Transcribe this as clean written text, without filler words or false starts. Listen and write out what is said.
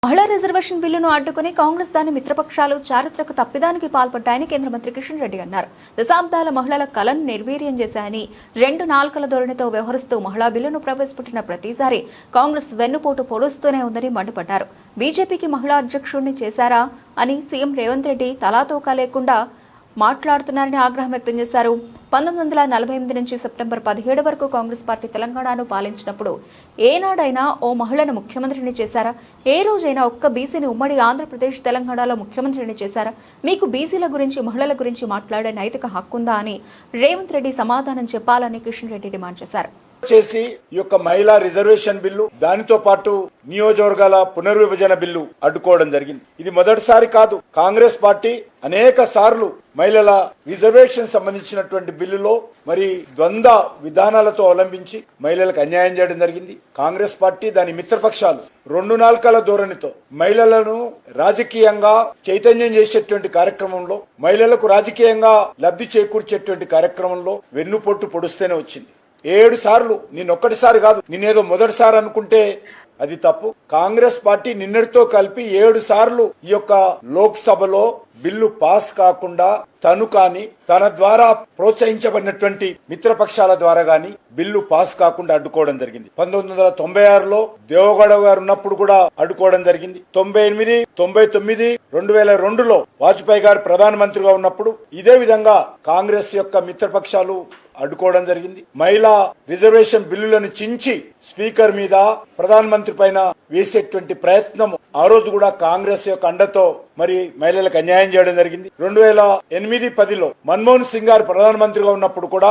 మహిళా రిజర్వేషన్ బిల్లును అడ్డుకుని కాంగ్రెస్ దాని మిత్రపక్షాలు చారిత్రక తప్పిదానికి పాల్పడ్డాయని కేంద్ర మంత్రి కిషన్ రెడ్డి అన్నారు. దశాబ్దాల మహిళల కలను నిర్వీర్యం చేశాయని, రెండు నాల్కల ధోరణితో వ్యవహరిస్తూ మహిళా బిల్లును ప్రవేశపెట్టిన ప్రతిసారి కాంగ్రెస్ వెన్నుపోటు పొడుస్తూనే ఉందని మండిపడ్డారు. బీజేపీకి మహిళా అధ్యక్షుడిని చేశారా అని సీఎం రేవంత్ రెడ్డి తలాతోకా లేకుండా మాట్లాడుతున్నారని ఆగ్రహం వ్యక్తం చేశారు. 1948 నుంచి సెప్టెంబర్ 17 వరకు కాంగ్రెస్ పార్టీ తెలంగాణను పాలించినప్పుడు ఏనాడైనా ఓ మహిళను ముఖ్యమంత్రిని చేశారా? ఏ రోజైనా ఒక్క బీసీని ఉమ్మడి ఆంధ్రప్రదేశ్ తెలంగాణలో ముఖ్యమంత్రిని చేశారా? మీకు బీసీల గురించి మహిళల గురించి మాట్లాడే నైతిక హక్కుందా అని రేవంత్ రెడ్డి సమాధానం చెప్పాలని కిషన్ రెడ్డి డిమాండ్ చేశారు. చేసి ఈ యొక్క మహిళా రిజర్వేషన్ బిల్లు, దానితో పాటు నియోజకవర్గాల పునర్విభజన బిల్లు అడ్డుకోవడం జరిగింది. ఇది మొదటిసారి కాదు. కాంగ్రెస్ పార్టీ అనేక సార్లు మహిళల రిజర్వేషన్ సంబంధించినటువంటి బిల్లులో మరి ద్వంద్వ విధానాలతో అవలంబించి మహిళలకు అన్యాయం చేయడం జరిగింది. కాంగ్రెస్ పార్టీ దాని మిత్రపక్షాలు రెండు నాల్కల ధోరణితో మహిళలను రాజకీయంగా చైతన్యం చేసేటువంటి కార్యక్రమంలో, మహిళలకు రాజకీయంగా లబ్ధి చేకూర్చేటువంటి కార్యక్రమంలో వెన్నుపోటు పొడుస్తూనే వచ్చింది. 7 సార్లు, నిన్నొక్కటిసారి కాదు, నిన్నేదో మొదటిసారి అనుకుంటే అది తప్పు. కాంగ్రెస్ పార్టీ నిన్నటితో కలిపి 7 సార్లు ఈ యొక్క లోక్సభలో బిల్లు పాస్ కాకుండా తను కానీ తన ద్వారా ప్రోత్సహించబడినటువంటి మిత్రపక్షాల ద్వారా గాని బిల్లు పాస్ కాకుండా అడ్డుకోవడం జరిగింది. 1996లో దేవగౌడ గారు ఉన్నప్పుడు కూడా అడ్డుకోవడం జరిగింది. 98, 99, 2002లో వాజ్పేయి గారు ప్రధానమంత్రిగా ఉన్నప్పుడు ఇదే విధంగా కాంగ్రెస్ యొక్క మిత్రపక్షాలు అడ్డుకోవడం జరిగింది. మహిళా రిజర్వేషన్ బిల్లులను చించి స్పీకర్ మీద, ప్రధానమంత్రి పైన వేసేటువంటి ప్రయత్నం ఆ రోజు కూడా కాంగ్రెస్ యొక్క అండతో మరి మహిళలకు అన్యాయం చేయడం జరిగింది. 2008-10లో మన్మోహన్ సింగ్ గారు ప్రధానమంత్రిగా ఉన్నప్పుడు కూడా